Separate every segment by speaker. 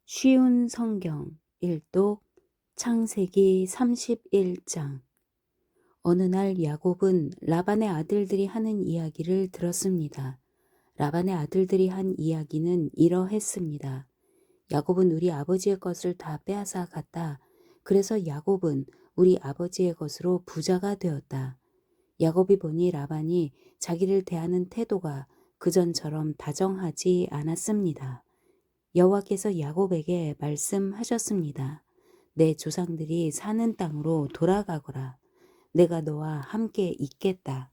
Speaker 1: 쉬운 성경 1독 창세기 31장. 어느 날 야곱은 라반의 아들들이 하는 이야기를 들었습니다. 라반의 아들들이 한 이야기는 이러했습니다. 야곱은 우리 아버지의 것을 다 빼앗아 갔다. 그래서 야곱은 우리 아버지의 것으로 부자가 되었다. 야곱이 보니 라반이 자기를 대하는 태도가 그전처럼 다정하지 않았습니다. 여호와께서 야곱에게 말씀하셨습니다. 내 조상들이 사는 땅으로 돌아가거라. 내가 너와 함께 있겠다.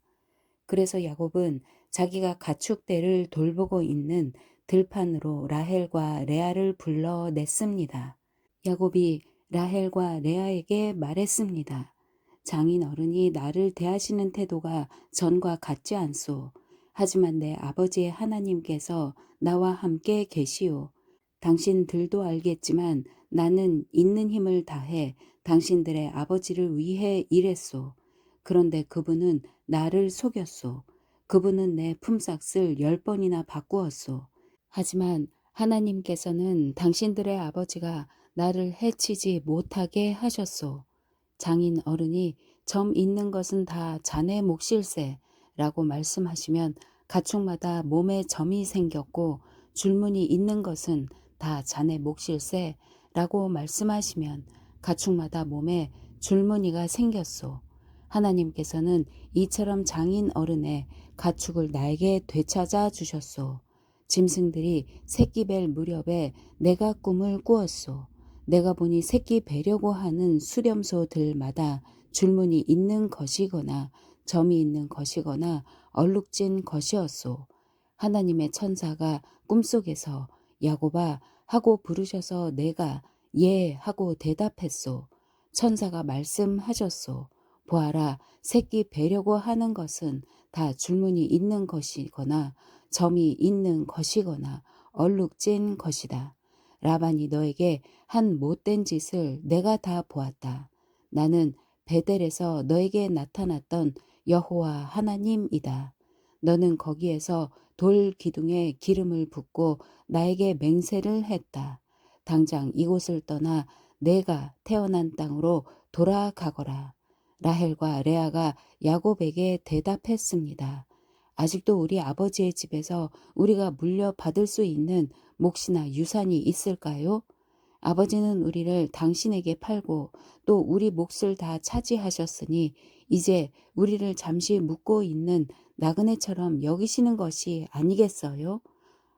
Speaker 1: 그래서 야곱은 자기가 가축대를 돌보고 있는 들판으로 라헬과 레아를 불러냈습니다. 야곱이 라헬과 레아에게 말했습니다. 장인 어른이 나를 대하시는 태도가 전과 같지 않소. 하지만 내 아버지의 하나님께서 나와 함께 계시오. 당신들도 알겠지만 나는 있는 힘을 다해 당신들의 아버지를 위해 일했소. 그런데 그분은 나를 속였소. 그분은 내 품삯을 10번이나 바꾸었소. 하지만 하나님께서는 당신들의 아버지가 나를 해치지 못하게 하셨소. 장인 어른이 점 있는 것은 다 자네 몫일세 라고 말씀하시면 가축마다 몸에 점이 생겼고 줄무늬 있는 것은 다 자네 몫일세 라고 말씀하시면 가축마다 몸에 줄무늬가 생겼소. 하나님께서는 이처럼 장인 어른의 가축을 나에게 되찾아 주셨소. 짐승들이 새끼 뵐 무렵에 내가 꿈을 꾸었소. 내가 보니 새끼 베려고 하는 수렴소들마다 줄무늬 있는 것이거나 점이 있는 것이거나 얼룩진 것이었소. 하나님의 천사가 꿈속에서 야곱아 하고 부르셔서 내가 예 하고 대답했소. 천사가 말씀하셨소. 보아라, 새끼 베려고 하는 것은 다 줄무늬 있는 것이거나 점이 있는 것이거나 얼룩진 것이다. 라반이 너에게 한 못된 짓을 내가 다 보았다. 나는 베델에서 너에게 나타났던 여호와 하나님이다. 너는 거기에서 돌 기둥에 기름을 붓고 나에게 맹세를 했다. 당장 이곳을 떠나 내가 태어난 땅으로 돌아가거라. 라헬과 레아가 야곱에게 대답했습니다. 아직도 우리 아버지의 집에서 우리가 물려받을 수 있는 몫이나 유산이 있을까요? 아버지는 우리를 당신에게 팔고 또 우리 몫을 다 차지하셨으니 이제 우리를 잠시 묵고 있는 나그네처럼 여기시는 것이 아니겠어요?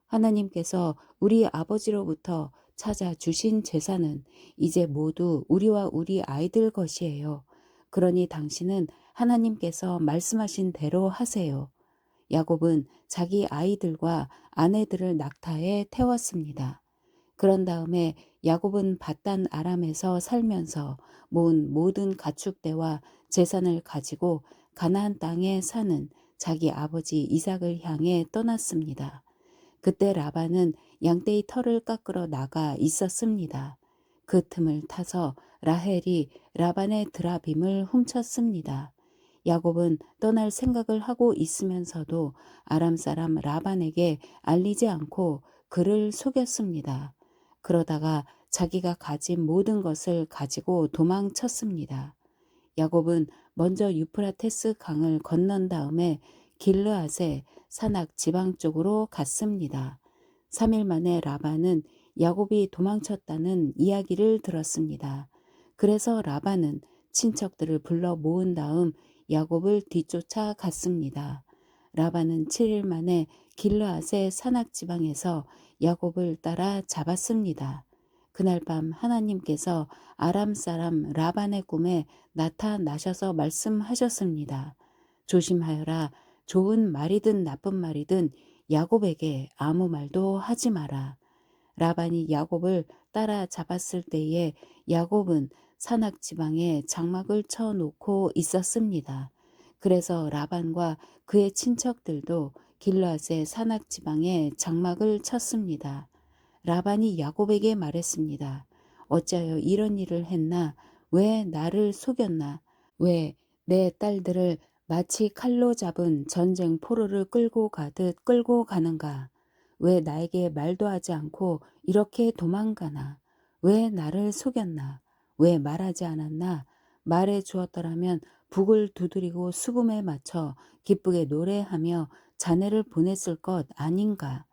Speaker 1: 하나님께서 우리 아버지로부터 찾아주신 재산은 이제 모두 우리와 우리 아이들 것이에요. 그러니 당신은 하나님께서 말씀하신 대로 하세요. 야곱은 자기 아이들과 아내들을 낙타에 태웠습니다. 그런 다음에 야곱은 밧단 아람에서 살면서 모은 모든 가축대와 재산을 가지고 가나안 땅에 사는 자기 아버지 이삭을 향해 떠났습니다. 그때 라반은 양떼의 털을 깎으러 나가 있었습니다. 그 틈을 타서 라헬이 라반의 드라빔을 훔쳤습니다. 야곱은 떠날 생각을 하고 있으면서도 아람 사람 라반에게 알리지 않고 그를 속였습니다. 그러다가 자기가 가진 모든 것을 가지고 도망쳤습니다. 야곱은 먼저 유프라테스 강을 건넌 다음에 길르앗의 산악 지방 쪽으로 갔습니다. 3일 만에 라반은 야곱이 도망쳤다는 이야기를 들었습니다. 그래서 라반은 친척들을 불러 모은 다음 야곱을 뒤쫓아 갔습니다. 라반은 7일 만에 길르앗의 산악 지방에서 야곱을 따라 잡았습니다. 그날 밤 하나님께서 아람 사람 라반의 꿈에 나타나셔서 말씀하셨습니다. 조심하여라. 좋은 말이든 나쁜 말이든 야곱에게 아무 말도 하지 마라. 라반이 야곱을 따라 잡았을 때에 야곱은 산악 지방에 장막을 쳐놓고 있었습니다. 그래서 라반과 그의 친척들도 길르앗의 산악 지방에 장막을 쳤습니다. 라반이 야곱에게 말했습니다. 어찌하여 이런 일을 했나? 왜 나를 속였나? 왜 내 딸들을 마치 칼로 잡은 전쟁 포로를 끌고 가듯 끌고 가는가? 왜 나에게 말도 하지 않고 이렇게 도망가나? 왜 나를 속였나? 왜 말하지 않았나? 말해 주었더라면 북을 두드리고 수금에 맞춰 기쁘게 노래하며 자네를 보냈을 것 아닌가?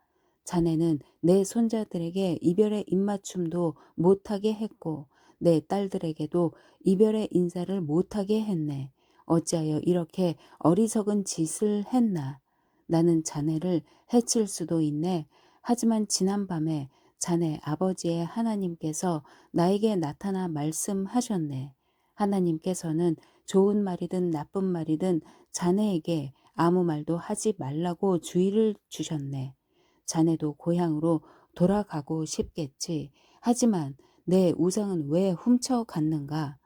Speaker 1: 자네는 내 손자들에게 이별의 입맞춤도 못하게 했고 내 딸들에게도 이별의 인사를 못하게 했네. 어찌하여 이렇게 어리석은 짓을 했나? 나는 자네를 해칠 수도 있네. 하지만 지난밤에 자네 아버지의 하나님께서 나에게 나타나 말씀하셨네. 하나님께서는 좋은 말이든 나쁜 말이든 자네에게 아무 말도 하지 말라고 주의를 주셨네. 자네도 고향으로 돌아가고 싶겠지. 하지만 내 우상은 왜 훔쳐갔는가?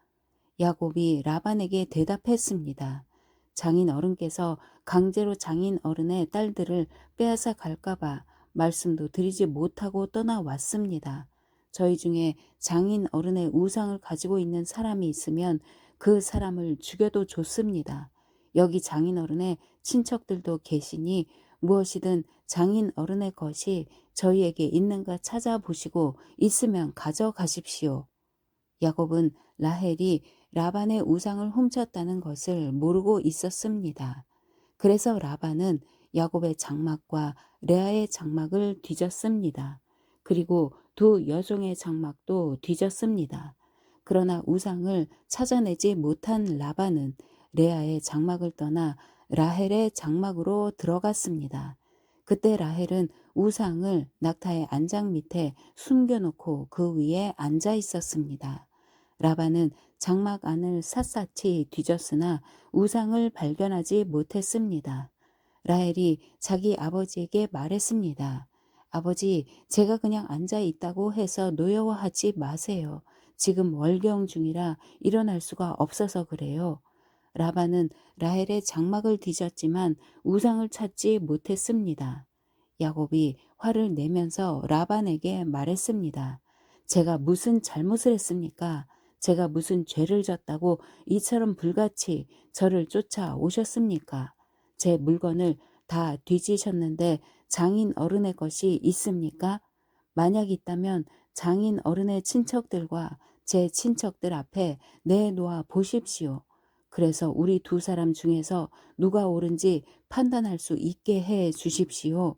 Speaker 1: 야곱이 라반에게 대답했습니다. 장인 어른께서 강제로 장인 어른의 딸들을 빼앗아 갈까봐 말씀도 드리지 못하고 떠나왔습니다. 저희 중에 장인 어른의 우상을 가지고 있는 사람이 있으면 그 사람을 죽여도 좋습니다. 여기 장인 어른의 친척들도 계시니 무엇이든 장인 어른의 것이 저희에게 있는가 찾아보시고 있으면 가져가십시오. 야곱은 라헬이 라반의 우상을 훔쳤다는 것을 모르고 있었습니다. 그래서 라반은 야곱의 장막과 레아의 장막을 뒤졌습니다. 그리고 두 여종의 장막도 뒤졌습니다. 그러나 우상을 찾아내지 못한 라반은 레아의 장막을 떠나 라헬의 장막으로 들어갔습니다. 그때 라헬은 우상을 낙타의 안장 밑에 숨겨놓고 그 위에 앉아 있었습니다. 라반은 장막 안을 샅샅이 뒤졌으나 우상을 발견하지 못했습니다. 라헬이 자기 아버지에게 말했습니다. 아버지, 제가 그냥 앉아 있다고 해서 노여워하지 마세요. 지금 월경 중이라 일어날 수가 없어서 그래요. 라반은 라헬의 장막을 뒤졌지만 우상을 찾지 못했습니다. 야곱이 화를 내면서 라반에게 말했습니다. 제가 무슨 잘못을 했습니까? 제가 무슨 죄를 졌다고 이처럼 불같이 저를 쫓아오셨습니까? 제 물건을 다 뒤지셨는데 장인 어른의 것이 있습니까? 만약 있다면 장인 어른의 친척들과 제 친척들 앞에 내놓아 보십시오. 그래서 우리 두 사람 중에서 누가 옳은지 판단할 수 있게 해 주십시오.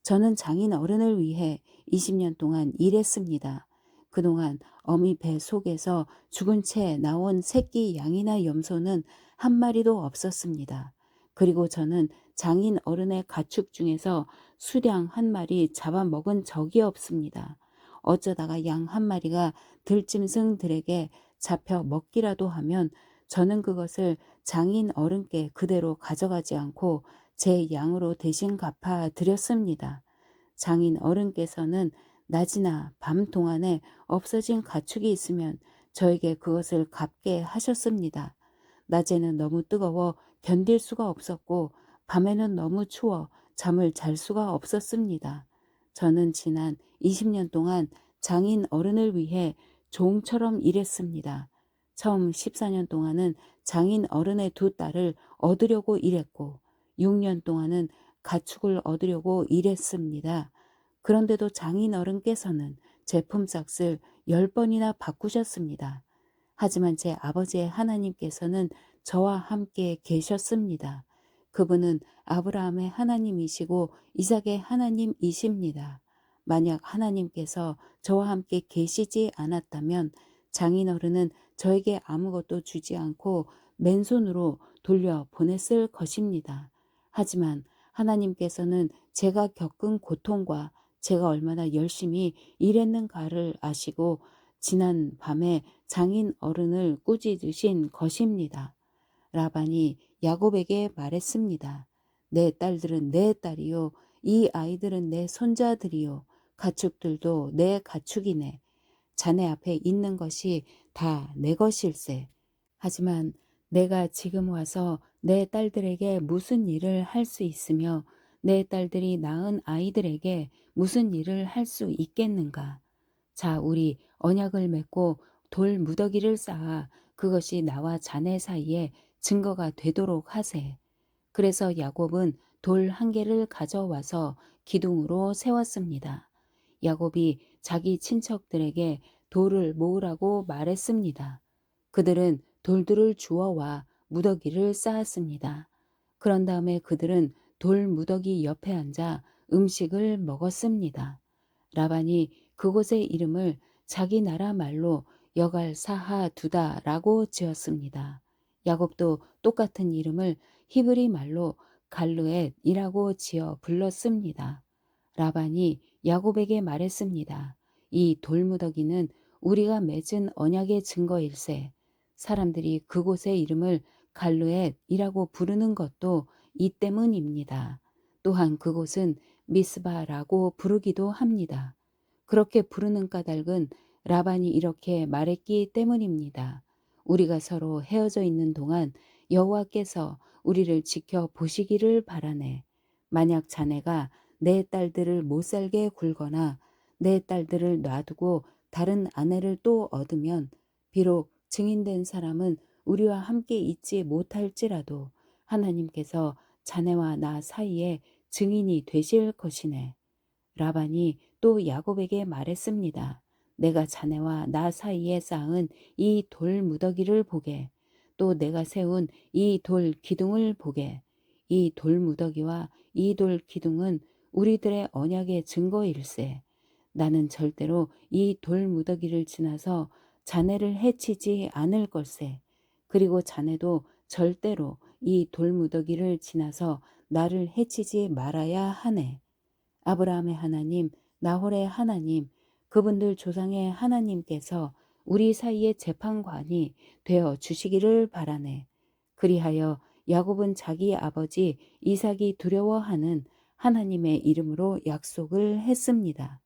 Speaker 1: 저는 장인 어른을 위해 20년 동안 일했습니다. 그동안 어미 배 속에서 죽은 채 나온 새끼 양이나 염소는 한 마리도 없었습니다. 그리고 저는 장인 어른의 가축 중에서 수량 한 마리 잡아먹은 적이 없습니다. 어쩌다가 양 한 마리가 들짐승들에게 잡혀 먹기라도 하면 저는 그것을 장인 어른께 그대로 가져가지 않고 제 양으로 대신 갚아 드렸습니다. 장인 어른께서는 낮이나 밤 동안에 없어진 가축이 있으면 저에게 그것을 갚게 하셨습니다. 낮에는 너무 뜨거워 견딜 수가 없었고 밤에는 너무 추워 잠을 잘 수가 없었습니다. 저는 지난 20년 동안 장인 어른을 위해 종처럼 일했습니다. 처음 14년 동안은 장인 어른의 두 딸을 얻으려고 일했고 6년 동안은 가축을 얻으려고 일했습니다. 그런데도 장인 어른께서는 제 품삯을 10번이나 바꾸셨습니다. 하지만 제 아버지의 하나님께서는 저와 함께 계셨습니다. 그분은 아브라함의 하나님이시고 이삭의 하나님이십니다. 만약 하나님께서 저와 함께 계시지 않았다면 장인어른은 저에게 아무것도 주지 않고 맨손으로 돌려 보냈을 것입니다. 하지만 하나님께서는 제가 겪은 고통과 제가 얼마나 열심히 일했는가를 아시고 지난 밤에 장인 어른을 꾸짖으신 것입니다. 라반이 야곱에게 말했습니다. 내 딸들은 내 딸이요. 이 아이들은 내 손자들이요. 가축들도 내 가축이네. 자네 앞에 있는 것이 다 내 것일세. 하지만 내가 지금 와서 내 딸들에게 무슨 일을 할 수 있으며 내 딸들이 낳은 아이들에게 무슨 일을 할 수 있겠는가? 자, 우리 언약을 맺고 돌 무더기를 쌓아 그것이 나와 자네 사이에 증거가 되도록 하세. 그래서 야곱은 돌 한 개를 가져와서 기둥으로 세웠습니다. 야곱이 자기 친척들에게 돌을 모으라고 말했습니다. 그들은 돌들을 주워와 무더기를 쌓았습니다. 그런 다음에 그들은 돌 무더기 옆에 앉아 음식을 먹었습니다. 라반이 그곳의 이름을 자기 나라 말로 여갈사하 두다라고 지었습니다. 야곱도 똑같은 이름을 히브리 말로 갈루엣이라고 지어 불렀습니다. 라반이 야곱에게 말했습니다. 이 돌무더기는 우리가 맺은 언약의 증거일세. 사람들이 그곳의 이름을 갈루엣이라고 부르는 것도 이 때문입니다. 또한 그곳은 미스바라고 부르기도 합니다. 그렇게 부르는 까닭은 라반이 이렇게 말했기 때문입니다. 우리가 서로 헤어져 있는 동안 여호와께서 우리를 지켜 보시기를 바라네. 만약 자네가 내 딸들을 못살게 굴거나 내 딸들을 놔두고 다른 아내를 또 얻으면 비록 증인된 사람은 우리와 함께 있지 못할지라도 하나님께서 자네와 나 사이에 증인이 되실 것이네. 라반이 또 야곱에게 말했습니다. 내가 자네와 나 사이에 쌓은 이 돌 무더기를 보게. 또 내가 세운 이 돌 기둥을 보게. 이 돌 무더기와 이 돌 기둥은 우리들의 언약의 증거일세. 나는 절대로 이 돌 무더기를 지나서 자네를 해치지 않을 걸세. 그리고 자네도 절대로 이 돌 무더기를 지나서 나를 해치지 말아야 하네. 아브라함의 하나님, 나홀의 하나님, 그분들 조상의 하나님께서 우리 사이의 재판관이 되어 주시기를 바라네. 그리하여 야곱은 자기 아버지 이삭이 두려워하는 하나님의 이름으로 약속을 했습니다.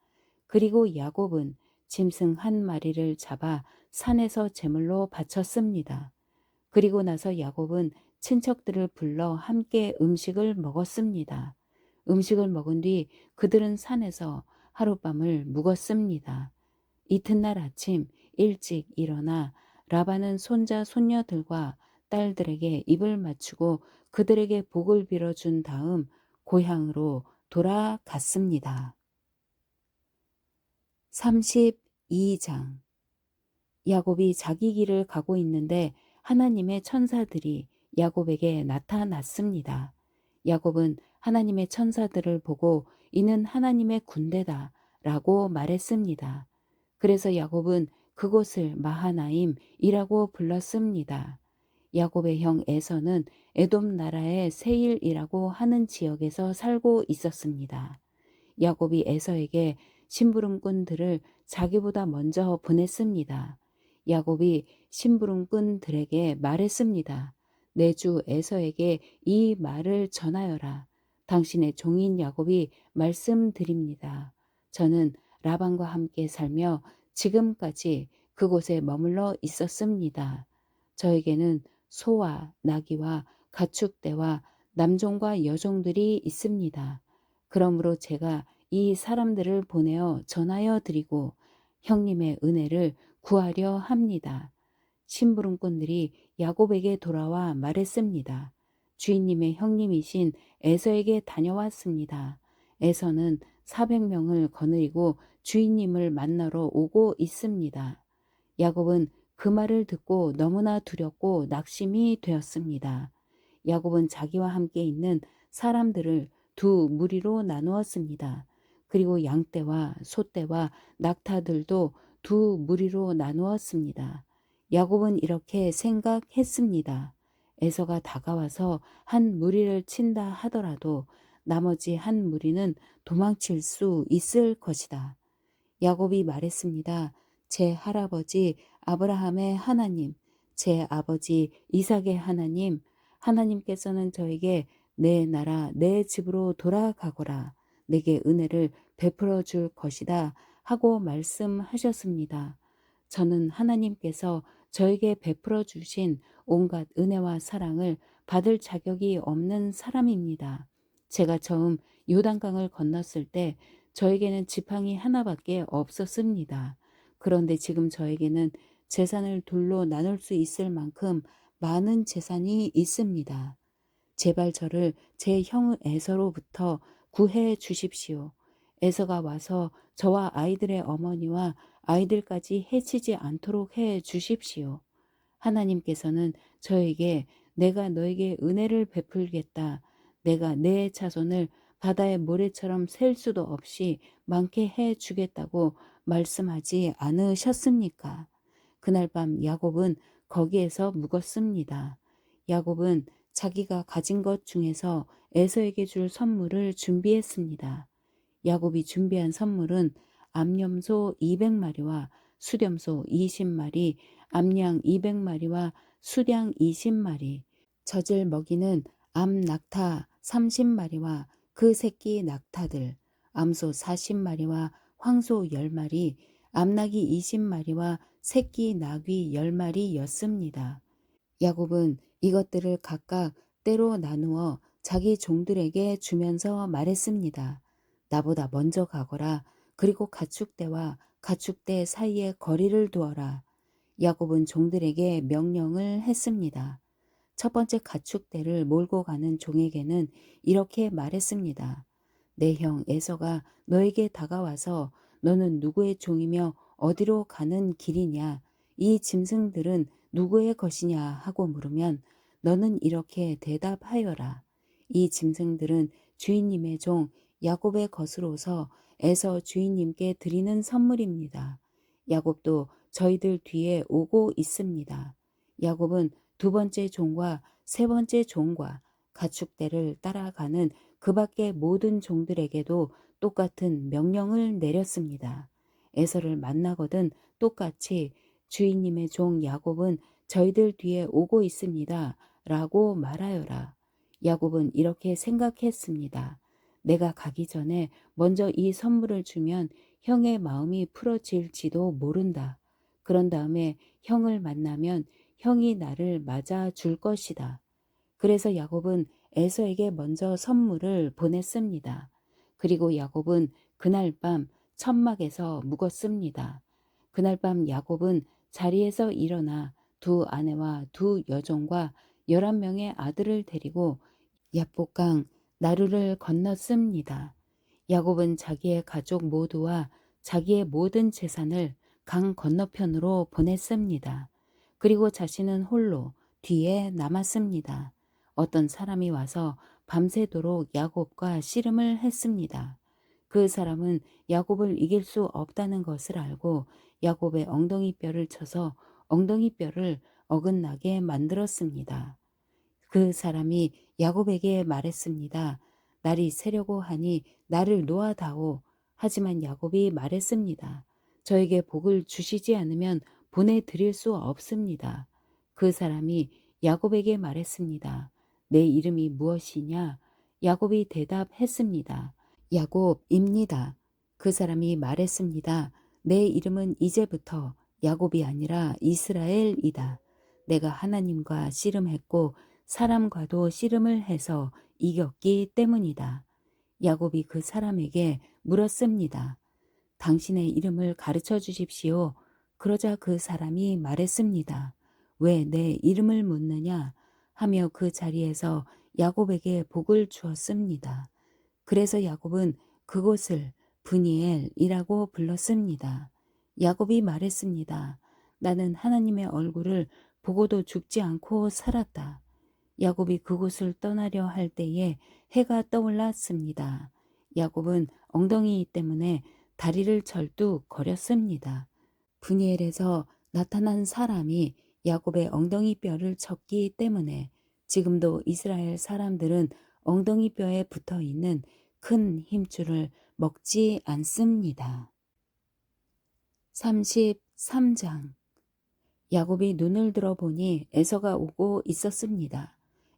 Speaker 1: 그리고 야곱은 짐승 한 마리를 잡아 산에서 제물로 바쳤습니다. 그리고 나서 야곱은 친척들을 불러 함께 음식을 먹었습니다. 음식을 먹은 뒤 그들은 산에서 하룻밤을 묵었습니다. 이튿날 아침 일찍 일어나 라반은 손자 손녀들과 딸들에게 입을 맞추고 그들에게 복을 빌어준 다음 고향으로 돌아갔습니다. 32장. 야곱이 자기 길을 가고 있는데 하나님의 천사들이 야곱에게 나타났습니다. 야곱은 하나님의 천사들을 보고 이는 하나님의 군대다 라고 말했습니다. 그래서 야곱은 그곳을 마하나임이라고 불렀습니다. 야곱의 형 에서는 에돔 나라의 세일이라고 하는 지역에서 살고 있었습니다. 야곱이 에서에게 심부름꾼들을 자기보다 먼저 보냈습니다. 야곱이 심부름꾼들에게 말했습니다. 내 주 에서에게 이 말을 전하여라. 당신의 종인 야곱이 말씀드립니다. 저는 라반과 함께 살며 지금까지 그곳에 머물러 있었습니다. 저에게는 소와 나귀와 가축대와 남종과 여종들이 있습니다. 그러므로 제가 이 사람들을 보내어 전하여 드리고 형님의 은혜를 구하려 합니다. 심부름꾼들이 야곱에게 돌아와 말했습니다. 주인님의 형님이신 에서에게 다녀왔습니다. 에서는 400명을 거느리고 주인님을 만나러 오고 있습니다. 야곱은 그 말을 듣고 너무나 두렵고 낙심이 되었습니다. 야곱은 자기와 함께 있는 사람들을 두 무리로 나누었습니다. 그리고 양떼와 소떼와 낙타들도 두 무리로 나누었습니다. 야곱은 이렇게 생각했습니다. 에서가 다가와서 한 무리를 친다 하더라도 나머지 한 무리는 도망칠 수 있을 것이다. 야곱이 말했습니다. 제 할아버지 아브라함의 하나님, 제 아버지 이삭의 하나님, 하나님께서는 저에게 내 나라 내 집으로 돌아가거라. 내게 은혜를 베풀어 줄 것이다 하고 말씀하셨습니다. 저는 하나님께서 저에게 베풀어 주신 온갖 은혜와 사랑을 받을 자격이 없는 사람입니다. 제가 처음 요단강을 건넜을 때 저에게는 지팡이 하나밖에 없었습니다. 그런데 지금 저에게는 재산을 둘로 나눌 수 있을 만큼 많은 재산이 있습니다. 제발 저를 제 형 에서로부터 구해 주십시오. 에서가 와서 저와 아이들의 어머니와 아이들까지 해치지 않도록 해 주십시오. 하나님께서는 저에게 내가 너에게 은혜를 베풀겠다. 내가 내 자손을 바다의 모래처럼 셀 수도 없이 많게 해 주겠다고 말씀하지 않으셨습니까? 그날 밤 야곱은 거기에서 묵었습니다. 야곱은 자기가 가진 것 중에서 에서에게 줄 선물을 준비했습니다. 야곱이 준비한 선물은 암염소 200마리와 수렴소 20마리, 암양 200마리와 수량 20마리, 젖을 먹이는 암 낙타 30마리와 그 새끼 낙타들, 암소 40마리와 황소 10마리, 암낙이 20마리와 새끼 낙이 10마리였습니다. 야곱은 이것들을 각각 때로 나누어 자기 종들에게 주면서 말했습니다. 나보다 먼저 가거라. 그리고 가축대와 가축대 사이에 거리를 두어라. 야곱은 종들에게 명령을 했습니다. 첫 번째 가축대를 몰고 가는 종에게는 이렇게 말했습니다. 내 형 에서가 너에게 다가와서 너는 누구의 종이며 어디로 가는 길이냐? 이 짐승들은 누구의 것이냐 하고 물으면 너는 이렇게 대답하여라. 이 짐승들은 주인님의 종 야곱의 것으로서 에서 주인님께 드리는 선물입니다. 야곱도 저희들 뒤에 오고 있습니다. 야곱은 두 번째 종과 세 번째 종과 가축대를 따라가는 그 밖의 모든 종들에게도 똑같은 명령을 내렸습니다. 에서를 만나거든 똑같이 주인님의 종 야곱은 저희들 뒤에 오고 있습니다. 라고 말하여라. 야곱은 이렇게 생각했습니다. 내가 가기 전에 먼저 이 선물을 주면 형의 마음이 풀어질지도 모른다. 그런 다음에 형을 만나면 형이 나를 맞아 줄 것이다. 그래서 야곱은 에서에게 먼저 선물을 보냈습니다. 그리고 야곱은 그날 밤 천막에서 묵었습니다. 그날 밤 야곱은 자리에서 일어나 두 아내와 두 여종과 11명의 아들을 데리고 야복강 나루를 건넜습니다. 야곱은 자기의 가족 모두와 자기의 모든 재산을 강 건너편으로 보냈습니다. 그리고 자신은 홀로 뒤에 남았습니다. 어떤 사람이 와서 밤새도록 야곱과 씨름을 했습니다. 그 사람은 야곱을 이길 수 없다는 것을 알고 야곱의 엉덩이뼈를 쳐서 엉덩이뼈를 어긋나게 만들었습니다. 그 사람이 야곱에게 말했습니다. 날이 새려고 하니 나를 놓아다오. 하지만 야곱이 말했습니다. 저에게 복을 주시지 않으면 보내드릴 수 없습니다. 그 사람이 야곱에게 말했습니다. 내 이름이 무엇이냐? 야곱이 대답했습니다. 야곱입니다. 그 사람이 말했습니다. 내 이름은 이제부터 야곱이 아니라 이스라엘이다. 내가 하나님과 씨름했고 사람과도 씨름을 해서 이겼기 때문이다. 야곱이 그 사람에게 물었습니다. 당신의 이름을 가르쳐 주십시오. 그러자 그 사람이 말했습니다. 왜 내 이름을 묻느냐? 하며 그 자리에서 야곱에게 복을 주었습니다. 그래서 야곱은 그곳을 브니엘이라고 불렀습니다. 야곱이 말했습니다. 나는 하나님의 얼굴을 보고도 죽지 않고 살았다. 야곱이 그곳을 떠나려 할 때에 해가 떠올랐습니다. 야곱은 엉덩이 때문에 다리를 절뚝거렸습니다. 브니엘에서 나타난 사람이 야곱의 엉덩이 뼈를 쳤기 때문에 지금도 이스라엘 사람들은 엉덩이 뼈에 붙어 있는 큰 힘줄을 먹지 않습니다. 33장 야곱이 눈을 들어보니 에서가 오고 있었습니다.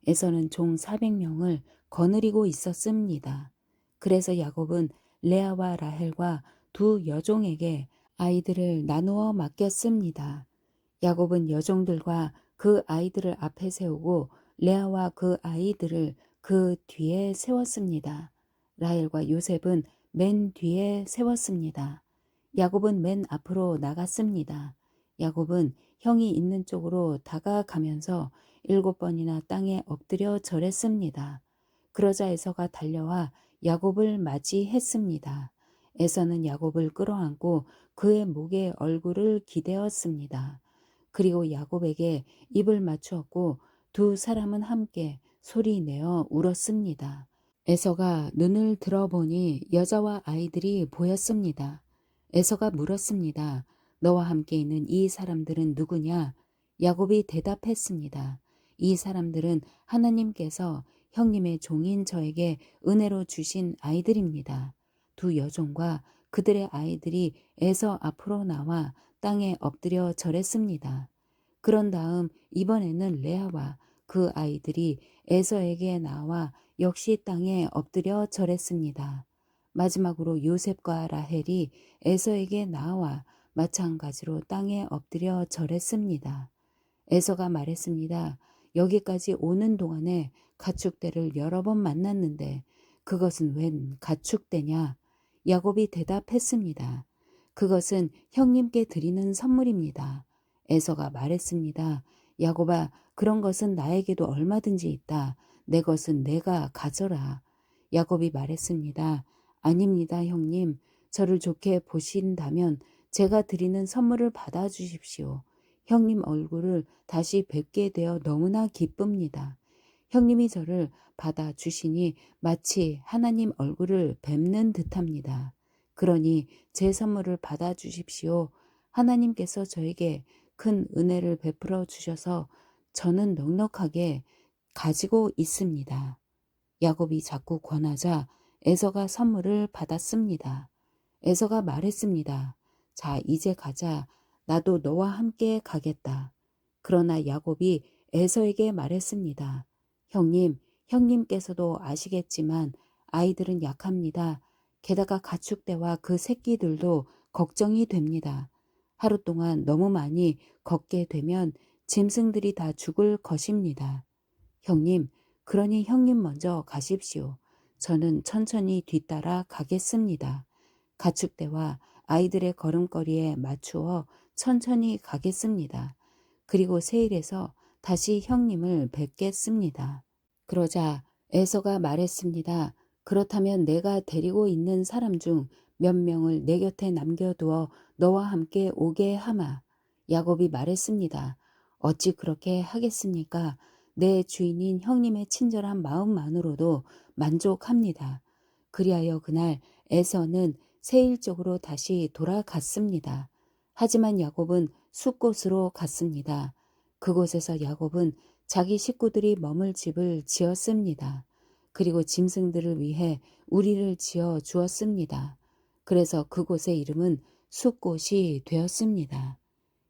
Speaker 1: 에서는 종 400명을 거느리고 있었습니다. 그래서 야곱은 레아와 라헬과 두 여종에게 아이들을 나누어 맡겼습니다. 야곱은 여종들과 그 아이들을 앞에 세우고 레아와 그 아이들을 그 뒤에 세웠습니다. 라헬과 요셉은 맨 뒤에 세웠습니다. 야곱은 맨 앞으로 나갔습니다. 야곱은 형이 있는 쪽으로 다가가면서 7번이나 땅에 엎드려 절했습니다. 그러자 에서가 달려와 야곱을 맞이했습니다. 에서는 야곱을 끌어안고 그의 목에 얼굴을 기대었습니다. 그리고 야곱에게 입을 맞추었고 두 사람은 함께 소리내어 울었습니다. 에서가 눈을 들어보니 여자와 아이들이 보였습니다. 에서가 물었습니다. 너와 함께 있는 이 사람들은 누구냐? 야곱이 대답했습니다. 이 사람들은 하나님께서 형님의 종인 저에게 은혜로 주신 아이들입니다. 두 여종과 그들의 아이들이 에서 앞으로 나와 땅에 엎드려 절했습니다. 그런 다음 이번에는 레아와 그 아이들이 에서에게 나와 역시 땅에 엎드려 절했습니다. 마지막으로 요셉과 라헬이 에서에게 나와 마찬가지로 땅에 엎드려 절했습니다. 에서가 말했습니다. 여기까지 오는 동안에 가축대를 여러 번 만났는데 그것은 웬 가축대냐? 야곱이 대답했습니다. 그것은 형님께 드리는 선물입니다. 에서가 말했습니다. 야곱아, 그런 것은 나에게도 얼마든지 있다. 내 것은 내가 가져라. 야곱이 말했습니다. 아닙니다, 형님. 저를 좋게 보신다면 제가 드리는 선물을 받아주십시오. 형님 얼굴을 다시 뵙게 되어 너무나 기쁩니다. 형님이 저를 받아주시니 마치 하나님 얼굴을 뵙는 듯합니다. 그러니 제 선물을 받아주십시오. 하나님께서 저에게 큰 은혜를 베풀어 주셔서 저는 넉넉하게 가지고 있습니다. 야곱이 자꾸 권하자 에서가 선물을 받았습니다. 에서가 말했습니다. 자, 이제 가자. 나도 너와 함께 가겠다. 그러나 야곱이 에서에게 말했습니다. 형님, 형님께서도 아시겠지만 아이들은 약합니다. 게다가 가축대와 그 새끼들도 걱정이 됩니다. 하루 동안 너무 많이 걷게 되면 짐승들이 다 죽을 것입니다. 형님, 그러니 형님 먼저 가십시오. 저는 천천히 뒤따라 가겠습니다. 가축대와 아이들의 걸음걸이에 맞추어 천천히 가겠습니다. 그리고 세일에서 다시 형님을 뵙겠습니다. 그러자 에서가 말했습니다. 그렇다면 내가 데리고 있는 사람 중 몇 명을 내 곁에 남겨두어 너와 함께 오게 하마. 야곱이 말했습니다. 어찌 그렇게 하겠습니까? 내 주인인 형님의 친절한 마음만으로도 만족합니다. 그리하여 그날 에서는 세일 쪽으로 다시 돌아갔습니다. 하지만 야곱은 숫곳으로 갔습니다. 그곳에서 야곱은 자기 식구들이 머물 집을 지었습니다. 그리고 짐승들을 위해 우리를 지어 주었습니다. 그래서 그곳의 이름은 숫곳이 되었습니다.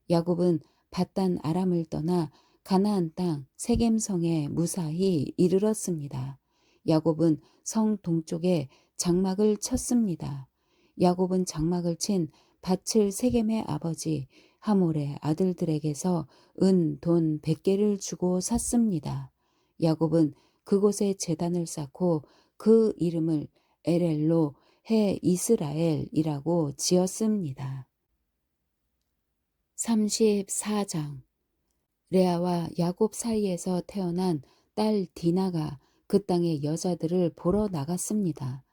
Speaker 1: 야곱은 밧단 아람을 떠나 가나안 땅 세겜성에 무사히 이르렀습니다. 야곱은 성 동쪽에 장막을 쳤습니다. 야곱은 장막을 친 밭을 세겜의 아버지 하몰의 아들들에게서 은, 돈 100개를 주고 샀습니다. 야곱은 그곳에 제단을 쌓고 그 이름을 에렐로 해 이스라엘이라고 지었습니다. 34장 레아와 야곱 사이에서 태어난 딸 디나가 그 땅의 여자들을 보러 나갔습니다.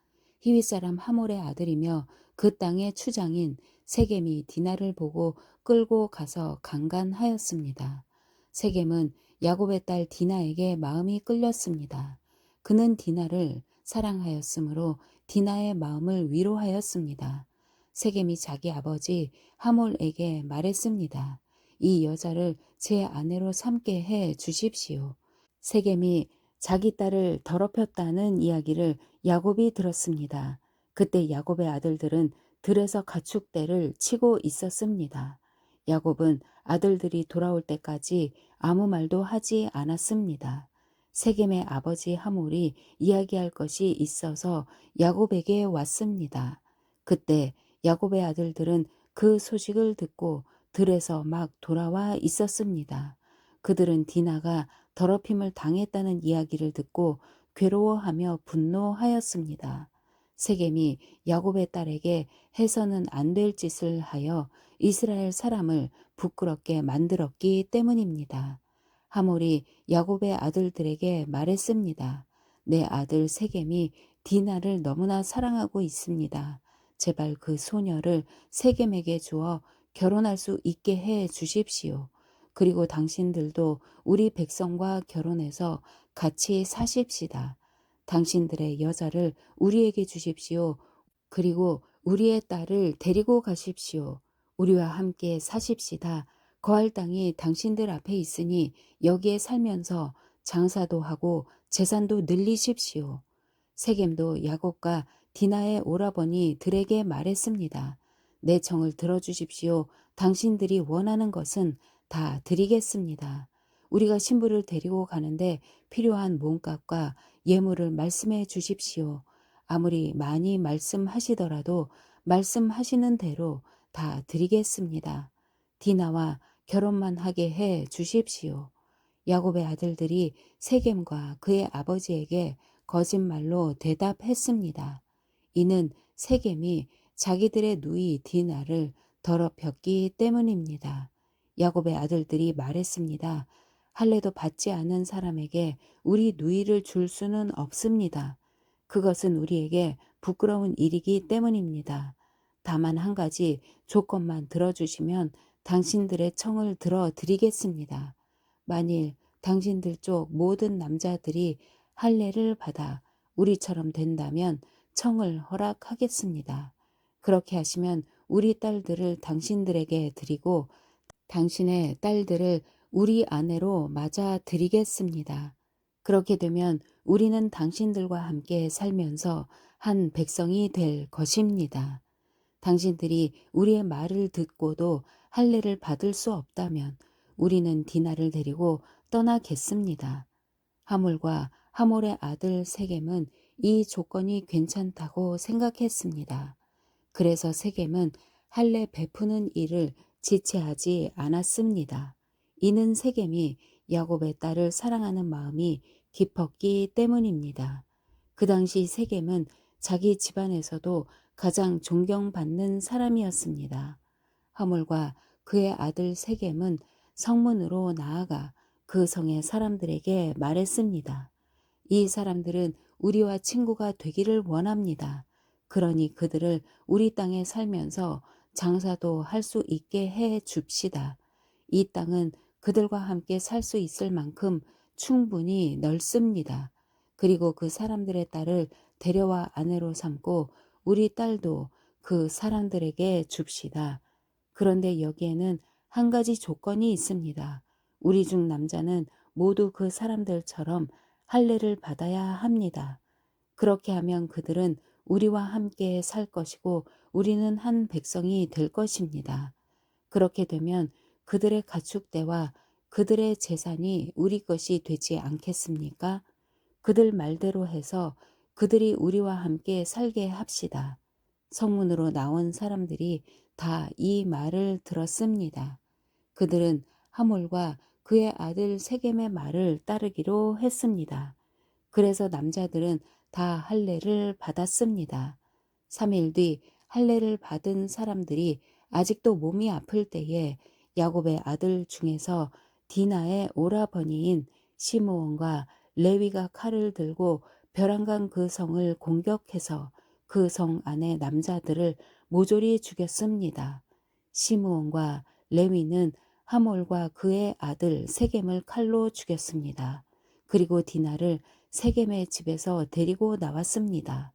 Speaker 1: 히윗 사람 하몰의 아들이며 그 땅의 추장인 세겜이 디나를 보고 끌고 가서 강간하였습니다. 세겜은 야곱의 딸 디나에게 마음이 끌렸습니다. 그는 디나를 사랑하였으므로 디나의 마음을 위로하였습니다. 세겜이 자기 아버지 하몰에게 말했습니다. 이 여자를 제 아내로 삼게 해 주십시오. 세겜이 자기 딸을 더럽혔다는 이야기를 야곱이 들었습니다. 그때 야곱의 아들들은 들에서 가축대를 치고 있었습니다. 야곱은 아들들이 돌아올 때까지 아무 말도 하지 않았습니다. 세겜의 아버지 하몰이 이야기할 것이 있어서 야곱에게 왔습니다. 그때 야곱의 아들들은 그 소식을 듣고 들에서 막 돌아와 있었습니다. 그들은 디나가 더럽힘을 당했다는 이야기를 듣고 괴로워하며 분노하였습니다. 세겜이 야곱의 딸에게 해서는 안 될 짓을 하여 이스라엘 사람을 부끄럽게 만들었기 때문입니다. 하몰이 야곱의 아들들에게 말했습니다. 내 아들 세겜이 디나를 너무나 사랑하고 있습니다. 제발 그 소녀를 세겜에게 주어 결혼할 수 있게 해 주십시오. 그리고 당신들도 우리 백성과 결혼해서 같이 사십시다. 당신들의 여자를 우리에게 주십시오. 그리고 우리의 딸을 데리고 가십시오. 우리와 함께 사십시다. 거할 땅이 당신들 앞에 있으니 여기에 살면서 장사도 하고 재산도 늘리십시오. 세겜도 야곱과 디나의 오라버니 들에게 말했습니다. 내 청을 들어주십시오. 당신들이 원하는 것은 다 드리겠습니다. 우리가 신부를 데리고 가는데 필요한 몸값과 예물을 말씀해 주십시오. 아무리 많이 말씀하시더라도 말씀하시는 대로 다 드리겠습니다. 디나와 결혼만 하게 해 주십시오. 야곱의 아들들이 세겜과 그의 아버지에게 거짓말로 대답했습니다. 이는 세겜이 자기들의 누이 디나를 더럽혔기 때문입니다. 야곱의 아들들이 말했습니다. 할례도 받지 않은 사람에게 우리 누이를 줄 수는 없습니다. 그것은 우리에게 부끄러운 일이기 때문입니다. 다만 한 가지 조건만 들어주시면 당신들의 청을 들어드리겠습니다. 만일 당신들 쪽 모든 남자들이 할례를 받아 우리처럼 된다면 청을 허락하겠습니다. 그렇게 하시면 우리 딸들을 당신들에게 드리고 당신의 딸들을 우리 아내로 맞아 드리겠습니다. 그렇게 되면 우리는 당신들과 함께 살면서 한 백성이 될 것입니다. 당신들이 우리의 말을 듣고도 할례를 받을 수 없다면 우리는 디나를 데리고 떠나겠습니다. 하몰과 하몰의 아들 세겜은 이 조건이 괜찮다고 생각했습니다. 그래서 세겜은 할례 베푸는 일을 지체하지 않았습니다. 이는 세겜이 야곱의 딸을 사랑하는 마음이 깊었기 때문입니다. 그 당시 세겜은 자기 집안에서도 가장 존경받는 사람이었습니다. 하몰과 그의 아들 세겜은 성문으로 나아가 그 성의 사람들에게 말했습니다. 이 사람들은 우리와 친구가 되기를 원합니다. 그러니 그들을 우리 땅에 살면서 장사도 할 수 있게 해 줍시다. 이 땅은 그들과 함께 살 수 있을 만큼 충분히 넓습니다. 그리고 그 사람들의 딸을 데려와 아내로 삼고 우리 딸도 그 사람들에게 줍시다. 그런데 여기에는 한 가지 조건이 있습니다. 우리 중 남자는 모두 그 사람들처럼 할례를 받아야 합니다. 그렇게 하면 그들은 우리와 함께 살 것이고 우리는 한 백성이 될 것입니다. 그렇게 되면 그들의 가축대와 그들의 재산이 우리 것이 되지 않겠습니까? 그들 말대로 해서 그들이 우리와 함께 살게 합시다. 성문으로 나온 사람들이 다 이 말을 들었습니다. 그들은 하몰과 그의 아들 세겜의 말을 따르기로 했습니다. 그래서 남자들은 다 할례를 받았습니다. 3일 뒤 할례를 받은 사람들이 아직도 몸이 아플 때에 야곱의 아들 중에서 디나의 오라버니인 시므온과 레위가 칼을 들고 벼랑간 그 성을 공격해서 그 성 안의 남자들을 모조리 죽였습니다. 시므온과 레위는 하몰과 그의 아들 세겜을 칼로 죽였습니다. 그리고 디나를 세겜의 집에서 데리고 나왔습니다.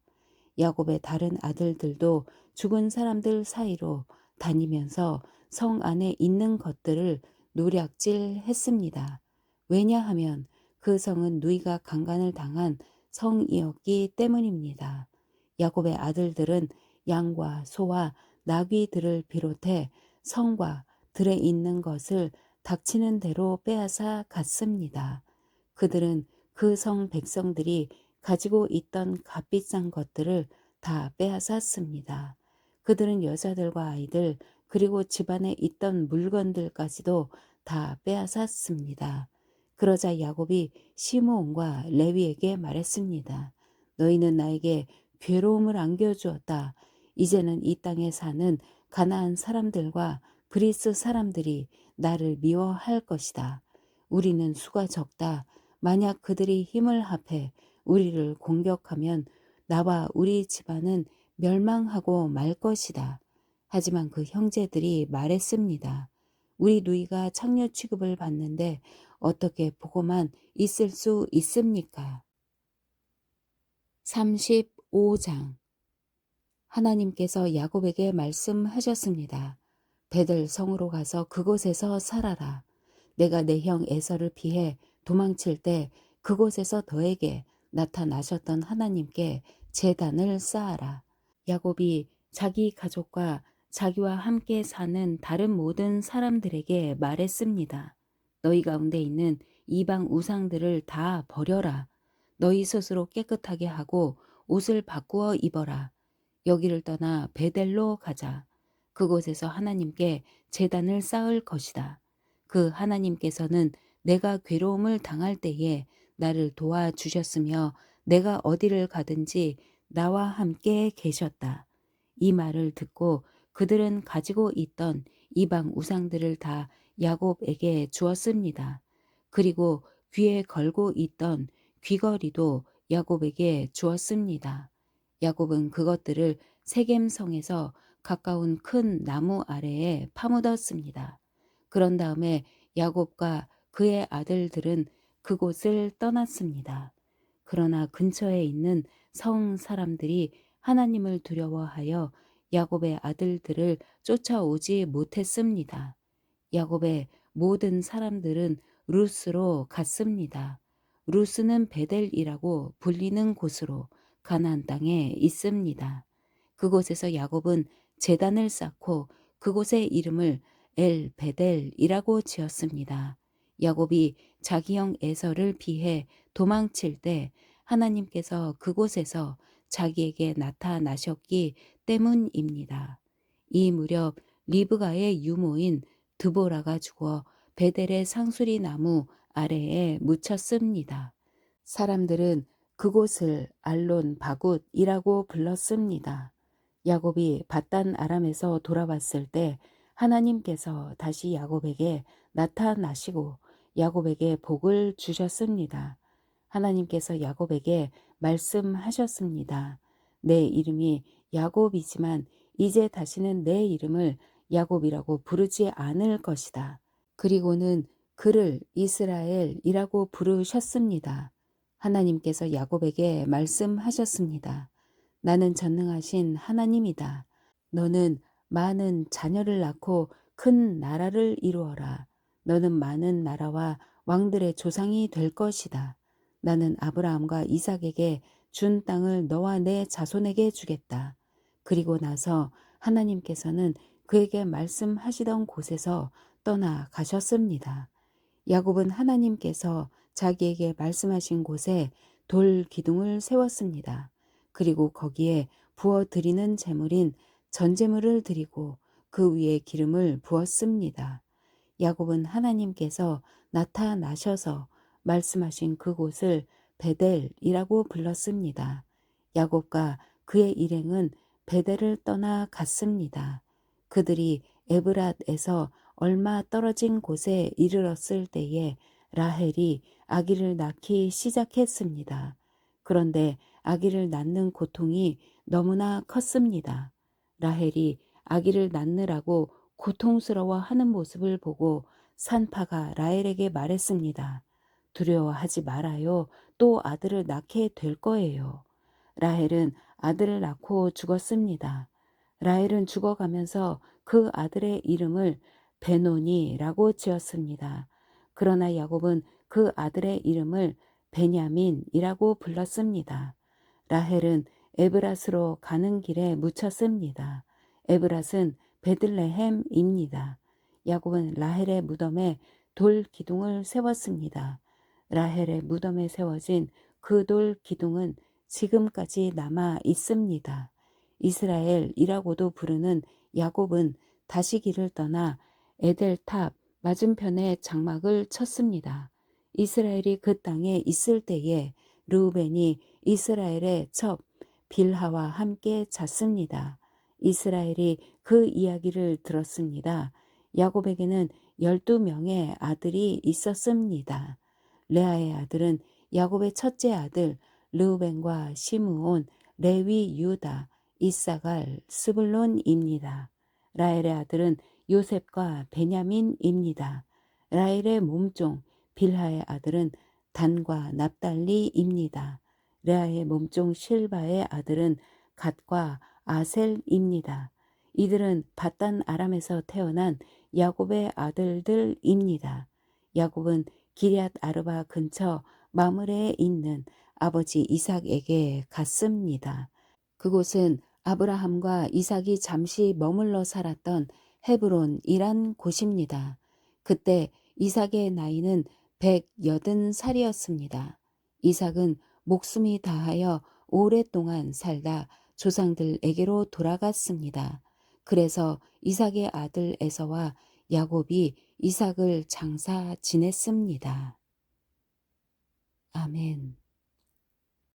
Speaker 1: 야곱의 다른 아들들도 죽은 사람들 사이로 다니면서 성 안에 있는 것들을 노략질했습니다. 왜냐하면 그 성은 누이가 강간을 당한 성이었기 때문입니다. 야곱의 아들들은 양과 소와 나귀들을 비롯해 성과 들에 있는 것을 닥치는 대로 빼앗아 갔습니다. 그들은 그 성 백성들이 가지고 있던 값비싼 것들을 다 빼앗았습니다. 그들은 여자들과 아이들 그리고 집안에 있던 물건들까지도 다 빼앗았습니다. 그러자 야곱이 시므온과 레위에게 말했습니다. 너희는 나에게 괴로움을 안겨주었다. 이제는 이 땅에 사는 가나안 사람들과 브리스 사람들이 나를 미워할 것이다. 우리는 수가 적다. 만약 그들이 힘을 합해 우리를 공격하면 나와 우리 집안은 멸망하고 말 것이다. 하지만 그 형제들이 말했습니다. 우리 누이가 창녀 취급을 받는데 어떻게 보고만 있을 수 있습니까? 35장. 하나님께서 야곱에게 말씀하셨습니다. 베들 성으로 가서 그곳에서 살아라. 내가 내 형 에서를 피해 도망칠 때 그곳에서 너에게 나타나셨던 하나님께 제단을 쌓아라. 야곱이 자기 가족과 자기와 함께 사는 다른 모든 사람들에게 말했습니다. 너희 가운데 있는 이방 우상들을 다 버려라. 너희 스스로 깨끗하게 하고 옷을 바꾸어 입어라. 여기를 떠나 베델로 가자. 그곳에서 하나님께 제단을 쌓을 것이다. 그 하나님께서는 내가 괴로움을 당할 때에 나를 도와주셨으며 내가 어디를 가든지 나와 함께 계셨다. 이 말을 듣고 그들은 가지고 있던 이방 우상들을 다 야곱에게 주었습니다. 그리고 귀에 걸고 있던 귀걸이도 야곱에게 주었습니다. 야곱은 그것들을 세겜성에서 가까운 큰 나무 아래에 파묻었습니다. 그런 다음에 야곱과 그의 아들들은 그곳을 떠났습니다. 그러나 근처에 있는 성 사람들이 하나님을 두려워하여 야곱의 아들들을 쫓아오지 못했습니다. 야곱의 모든 사람들은 루스로 갔습니다. 루스는 베델이라고 불리는 곳으로 가나안 땅에 있습니다. 그곳에서 야곱은 제단을 쌓고 그곳의 이름을 엘 베델이라고 지었습니다. 야곱이 자기 형 에서를 피해 도망칠 때 하나님께서 그곳에서 자기에게 나타나셨기 때문입니다. 이 무렵 리브가의 유모인 드보라가 죽어 베델의 상수리 나무 아래에 묻혔습니다. 사람들은 그곳을 알론 바굿이라고 불렀습니다. 야곱이 밧단 아람에서 돌아왔을 때 하나님께서 다시 야곱에게 나타나시고 야곱에게 복을 주셨습니다. 하나님께서 야곱에게 말씀하셨습니다. 내 이름이 야곱이지만 이제 다시는 내 이름을 야곱이라고 부르지 않을 것이다. 그리고는 그를 이스라엘이라고 부르셨습니다. 하나님께서 야곱에게 말씀하셨습니다. 나는 전능하신 하나님이다. 너는 많은 자녀를 낳고 큰 나라를 이루어라. 너는 많은 나라와 왕들의 조상이 될 것이다. 나는 아브라함과 이삭에게 준 땅을 너와 내 자손에게 주겠다. 그리고 나서 하나님께서는 그에게 말씀하시던 곳에서 떠나 가셨습니다. 야곱은 하나님께서 자기에게 말씀하신 곳에 돌 기둥을 세웠습니다. 그리고 거기에 부어 드리는 제물인 전제물을 드리고 그 위에 기름을 부었습니다. 야곱은 하나님께서 나타나셔서 말씀하신 그곳을 베델이라고 불렀습니다. 야곱과 그의 일행은 베델을 떠나 갔습니다. 그들이 에브랏에서 얼마 떨어진 곳에 이르렀을 때에 라헬이 아기를 낳기 시작했습니다. 그런데 아기를 낳는 고통이 너무나 컸습니다. 라헬이 아기를 낳느라고 고통스러워하는 모습을 보고 산파가 라헬에게 말했습니다. 두려워하지 말아요. 또 아들을 낳게 될 거예요. 라헬은 아들을 낳고 죽었습니다. 라헬은 죽어가면서 그 아들의 이름을 베노니라고 지었습니다. 그러나 야곱은 그 아들의 이름을 베냐민이라고 불렀습니다. 라헬은 에브랏으로 가는 길에 묻혔습니다. 에브랏은 베들레헴입니다. 야곱은 라헬의 무덤에 돌 기둥을 세웠습니다. 라헬의 무덤에 세워진 그 돌 기둥은 지금까지 남아 있습니다. 이스라엘이라고도 부르는 야곱은 다시 길을 떠나 에델탑 맞은편에 장막을 쳤습니다. 이스라엘이 그 땅에 있을 때에 르우벤이 이스라엘의 첩 빌하와 함께 잤습니다. 이스라엘이 그 이야기를 들었습니다. 야곱에게는 12명의 아들이 있었습니다. 레아의 아들은 야곱의 첫째 아들 르우벤과 시므온, 레위, 유다, 이사갈, 스불론입니다. 라헬의 아들은 요셉과 베냐민입니다. 라헬의 몸종 빌하의 아들은 단과 납달리입니다. 레아의 몸종 실바의 아들은 갓과 아셀입니다. 이들은 바단 아람에서 태어난 야곱의 아들들입니다. 야곱은 기럇 아르바 근처 마므레에 있는 아버지 이삭에게 갔습니다. 그곳은 아브라함과 이삭이 잠시 머물러 살았던 헤브론이란 곳입니다. 그때 이삭의 나이는 180살이었습니다. 이삭은 목숨이 다하여 오랫동안 살다 조상들에게로 돌아갔습니다. 그래서 이삭의 아들 에서와 야곱이 이삭을 장사 지냈습니다. 아멘.